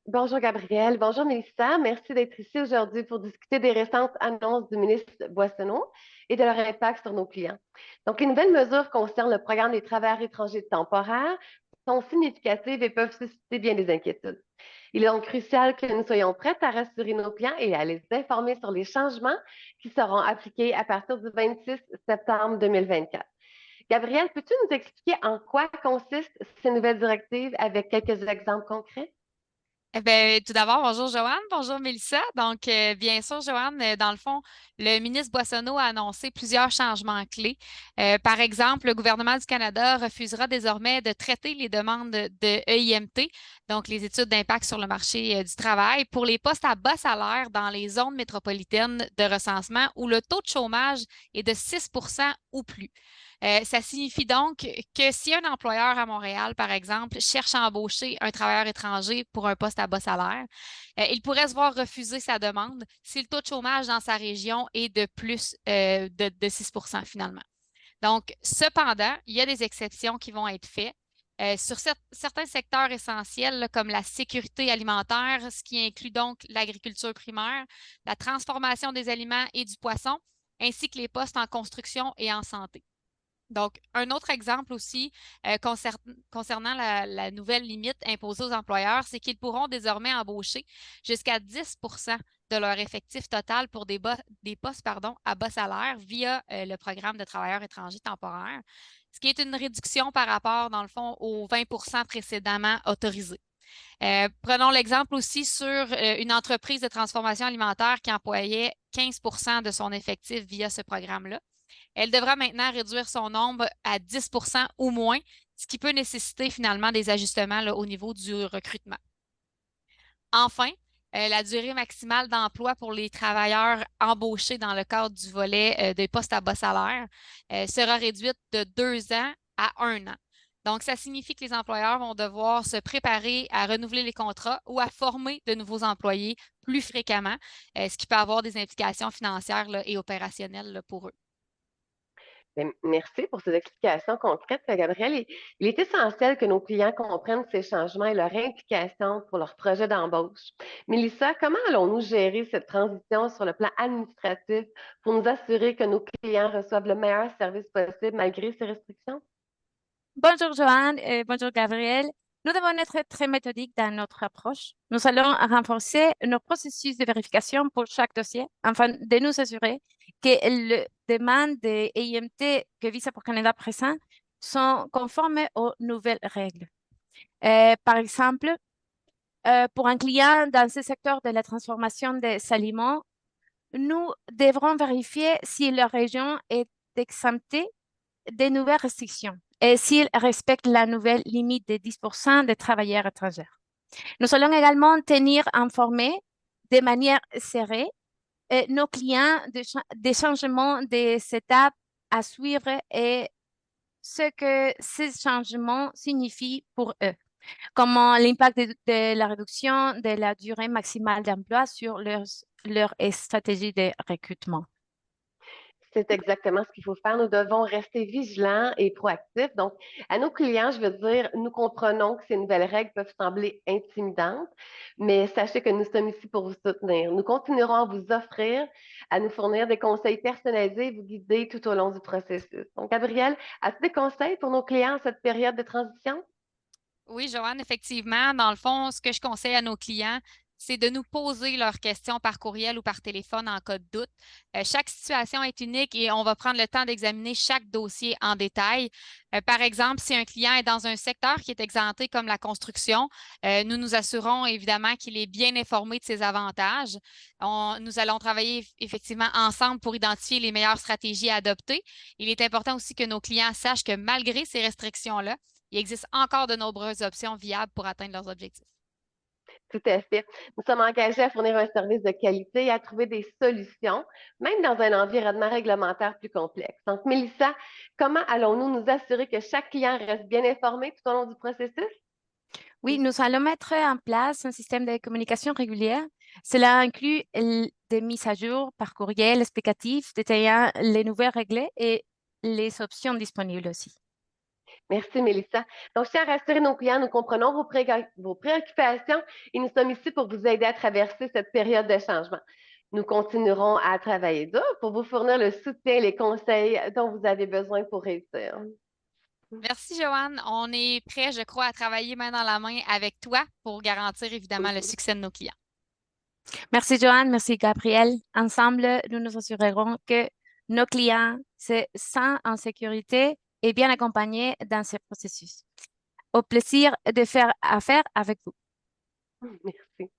Bonjour Gabrielle, bonjour Mélissa. Merci d'être ici aujourd'hui pour discuter des récentes annonces du ministre Boissonneau et de leur impact sur nos clients. Donc, les nouvelles mesures concernant le programme des travailleurs étrangers temporaires sont significatives et peuvent susciter bien des inquiétudes. Il est donc crucial que nous soyons prêts à rassurer nos clients et à les informer sur les changements qui seront appliqués à partir du 26 septembre 2024. Gabrielle, peux-tu nous expliquer en quoi consistent ces nouvelles directives avec quelques exemples concrets? Eh bien, tout d'abord, bonjour Joanne, bonjour Mélissa. Donc, bien sûr, Joanne, dans le fond, le ministre Boissonneau a annoncé plusieurs changements clés. Par exemple, le gouvernement du Canada refusera désormais de traiter les demandes de EIMT, donc les études d'impact sur le marché du travail, pour les postes à bas salaire dans les zones métropolitaines de recensement où le taux de chômage est de 6 ou plus. Ça signifie donc que si un employeur à Montréal, par exemple, cherche à embaucher un travailleur étranger pour un poste à bas salaire, il pourrait se voir refuser sa demande si le taux de chômage dans sa région est de plus de 6 finalement. Donc, cependant, il y a des exceptions qui vont être faites. Sur certains secteurs essentiels, là, comme la sécurité alimentaire, ce qui inclut donc l'agriculture primaire, la transformation des aliments et du poisson, ainsi que les postes en construction et en santé. Donc, un autre exemple aussi concernant la nouvelle limite imposée aux employeurs, c'est qu'ils pourront désormais embaucher jusqu'à 10 de leur effectif total pour des postes à bas salaire via le programme de travailleurs étrangers temporaires, ce qui est une réduction par rapport, dans le fond, aux 20 précédemment autorisés. Prenons l'exemple aussi sur une entreprise de transformation alimentaire qui employait 15 de son effectif via ce programme-là. Elle devra maintenant réduire son nombre à 10 ou moins, ce qui peut nécessiter finalement des ajustements là, au niveau du recrutement. Enfin, la durée maximale d'emploi pour les travailleurs embauchés dans le cadre du volet des postes à bas salaire sera réduite de 2 ans à 1 an. Donc, ça signifie que les employeurs vont devoir se préparer à renouveler les contrats ou à former de nouveaux employés plus fréquemment, ce qui peut avoir des implications financières là, et opérationnelles là, pour eux. Bien, merci pour ces explications concrètes, Gabriel. Il est essentiel que nos clients comprennent ces changements et leur implication pour leur projet d'embauche. Mélissa, comment allons-nous gérer cette transition sur le plan administratif pour nous assurer que nos clients reçoivent le meilleur service possible malgré ces restrictions? Bonjour Joanne et bonjour Gabriel. Nous devons être très méthodiques dans notre approche. Nous allons renforcer nos processus de vérification pour chaque dossier afin de nous assurer que les demandes de EIMT que Visa pour Canada présente sont conformes aux nouvelles règles. Par exemple, pour un client dans ce secteur de la transformation des aliments, nous devrons vérifier si la région est exemptée des nouvelles restrictions et s'ils respectent la nouvelle limite de 10% de travailleurs étrangers. Nous allons également tenir informés de manière serrée nos clients des changements des étapes à suivre et ce que ces changements signifient pour eux, comme l'impact de la réduction de la durée maximale d'emploi sur leur stratégie de recrutement. C'est exactement ce qu'il faut faire. Nous devons rester vigilants et proactifs. Donc, à nos clients, je veux dire, nous comprenons que ces nouvelles règles peuvent sembler intimidantes, mais sachez que nous sommes ici pour vous soutenir. Nous continuerons à vous offrir, à nous fournir des conseils personnalisés et vous guider tout au long du processus. Donc, Gabrielle, as-tu des conseils pour nos clients en cette période de transition? Oui, Joanne, effectivement, dans le fond, ce que je conseille à nos clients, c'est de nous poser leurs questions par courriel ou par téléphone en cas de doute. Chaque situation est unique et on va prendre le temps d'examiner chaque dossier en détail. Par exemple, si un client est dans un secteur qui est exempté comme la construction, nous nous assurons évidemment qu'il est bien informé de ses avantages. Nous allons travailler effectivement ensemble pour identifier les meilleures stratégies à adopter. Il est important aussi que nos clients sachent que malgré ces restrictions-là, il existe encore de nombreuses options viables pour atteindre leurs objectifs. Tout à fait. Nous sommes engagés à fournir un service de qualité et à trouver des solutions, même dans un environnement réglementaire plus complexe. Donc, Mélissa, comment allons-nous nous assurer que chaque client reste bien informé tout au long du processus? Oui, nous allons mettre en place un système de communication régulière. Cela inclut des mises à jour par courriel explicatif détaillant les nouvelles règles et les options disponibles aussi. Merci, Mélissa. Donc, je tiens à rassurer nos clients, nous comprenons vos préoccupations et nous sommes ici pour vous aider à traverser cette période de changement. Nous continuerons à travailler dur pour vous fournir le soutien et les conseils dont vous avez besoin pour réussir. Merci, Joanne. On est prêt, je crois, à travailler main dans la main avec toi pour garantir évidemment le succès de nos clients. Merci Joanne, merci Gabriel. Ensemble, nous nous assurerons que nos clients se sentent en sécurité et bien accompagnés dans ce processus. Au plaisir de faire affaire avec vous. Merci.